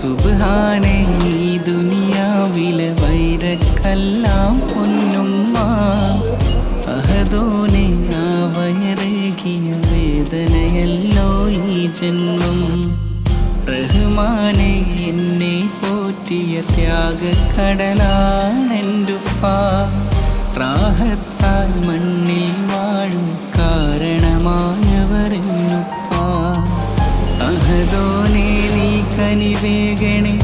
സുബ്ഹാനേ ഈ ദുനിയാവിലെ വൈരക്കെല്ലാം പൊന്നുമ്മ. അഹദോനെ ആ വയറേകിയ വേദനയല്ലോ ഈ ജന്മം. റഹ്മാനെ എന്നെ പോറ്റിയ ത്യാഗക്കടലാണെൻ്റുപ്പ. റാഹത്താൽ മണ്ണിൽ വാഴും കാരണമായവരെന്നുപ്പ. അഹദോനെ നീ കനിവേഗണേ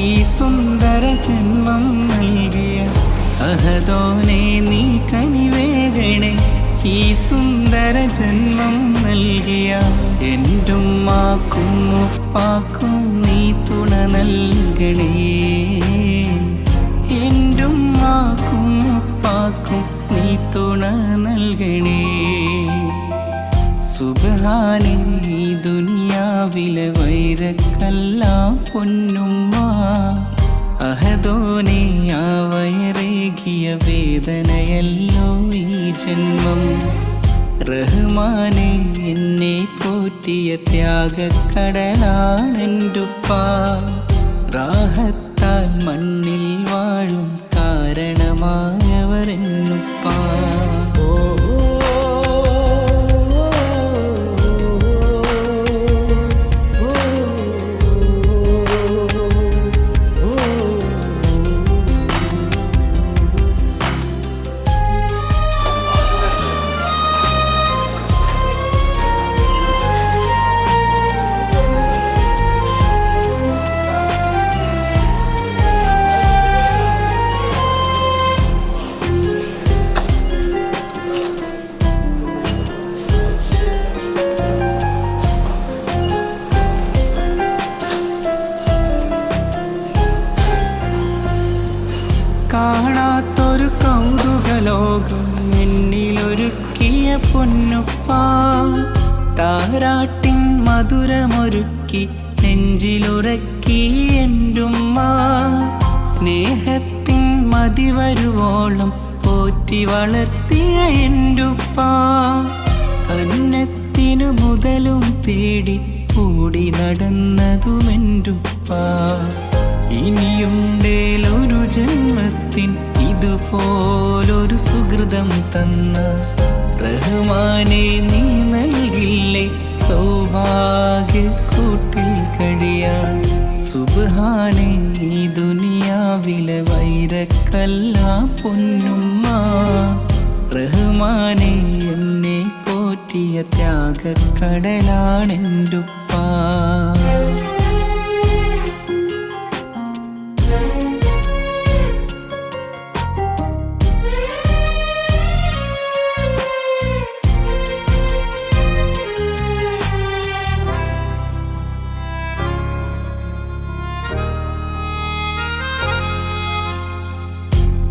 ഈ സുന്ദര ജന്മം നൽകിയ. അഹദോനെ നീ കനിവേഗണേ ഈ സുന്ദര ജന്മം നൽകിയ. എൻ്റുമ്മാക്കും ഉപ്പാക്കും നീ തുണ നൽകണേ. എൻ്റുമ്മാക്കും ഉപ്പാക്കും നീ തുണ നൽകണേ. സുബ്ഹാനേ ഈ ദുനിയാവിലെ വൈരക്കെല്ലാം പൊന്നുമ്മ. അഹദോനെ ആ വയറേകിയ വേദനയല്ലോ ഈ ജന്മം. റഹ്മാനെ എന്നെ പോറ്റിയ ത്യാഗക്കടലാണെൻ്റുപ്പ. റാഹത്താൽ മണ്ണിൽ വാഴും കാരണമായവരെന്നുപ്പ. കാണാത്തൊരു കൗതുകലോകം എന്നിലൊരുക്കിയ പൊന്നുപ്പ. താരാട്ടിൻ മധുരമൊരുക്കി നെഞ്ചിലുറക്കി എൻ്റുമ്മ. സ്നേഹത്തിൻ മതിവരുവോളം പോറ്റി വളർത്തിയ എൻ്റുപ്പ. കന്നത്തിനു മുതലും തേടി കൂടി നടന്നതുമെൻ്റുപ്പ. ഇനിയുണ്ടേലൊരു ജന്മത്തിൻ ഇതുപോലൊരു സുഹൃതം തന്ന. റഹ്മാനെ നീ നൽകില്ലേ സൗഭാഗ്യക്കൂട്ടിൽ കഴിയാൻ. സുബ്ഹാനേ ഈ ദുനിയാവിലെ വൈരക്കെല്ലാം പൊന്നുമ്മ. റഹ്മാനെ എന്നെ പോറ്റിയ ത്യാഗക്കടലാണെൻ്റുപ്പ.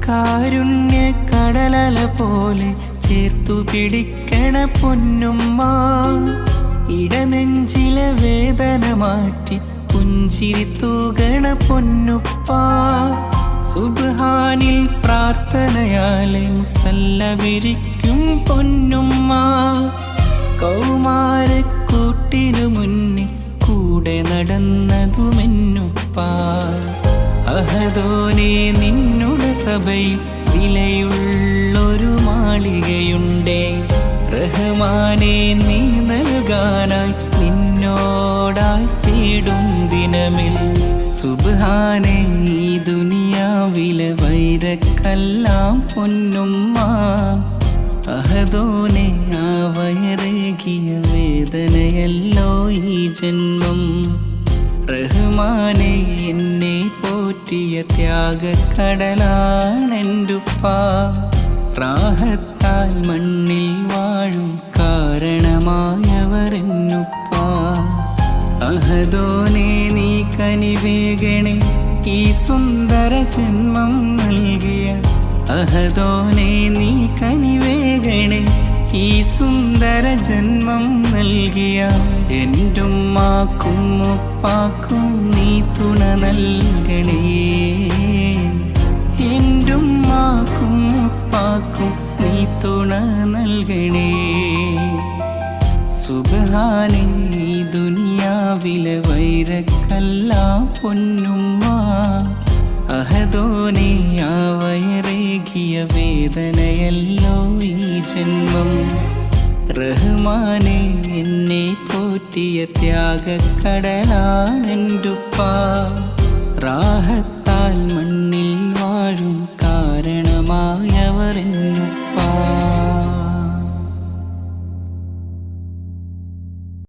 കാരുണ്യ കടലല പോലെ ചേർത്തു പിടിക്കണ പൊന്നുമ്മ. ഇടനെഞ്ചിലെ വേദന മാറ്റി പുഞ്ചിരി തൂകണ പൊന്നുപ്പ. സുബ്ഹാനിൽ പ്രാർത്ഥനയാലെ മുസല്ല വിരിക്കും പൊന്നുമ്മ. കൗമാരക്കൂട്ടിനു മുന്നിൽ കൂടെ നടന്നതുമെന്നുപ്പ. അഹദോനെ നിന്നുടെ സഭയിൽ വിലയുള്ളൊരു മാളികയുണ്ടേ. റഹ്മാനെ നീ നൽകാനായി നിന്നോടായി തേടും ദിനമിൽ. സുബ്ഹാനേ ഈ ദുനിയാവിലെ വൈരക്കെല്ലാം പൊന്നുമ്മ. അഹദോനെ ആ വയറേകിയ വേദനയല്ലോ ഈ ജന്മം. റഹ്മാനെ എന്നെ പോറ്റിയ ത്യാഗക്കടലാണെൻ്റുപ്പ. റാഹത്താൽ മണ്ണിൽ വാഴും കാരണമായവരെന്നുപ്പ. അഹദോനെ നീ കനിവേഗണേ ഈ സുന്ദര ജന്മം നൽകിയ. അഹദോനെ നീ കനിവേഗണേ ഈ സുന്ദര ജന്മം നൽകിയ. എൻ്റുമ്മാക്കും ഉപ്പാക്കും നീ തുണ നൽകണേ. എൻ്റുമ്മാക്കും ഉപ്പാക്കും നീ തുണ നൽകണേ. സുബ്ഹാനേ ഈ ദുനിയാവിലെ വൈരക്കെല്ലാം പൊന്നുമ്മ. അഹദോനെ ആ വയറേകിയ വേദനയല്ലോ ഈ ജന്മം. റഹ്മാനെ എന്നെ പോറ്റിയ ത്യാഗക്കടലാണെൻ്റുപ്പ. റാഹത്താൽ മണ്ണിൽ വാഴും കാരണമായവർ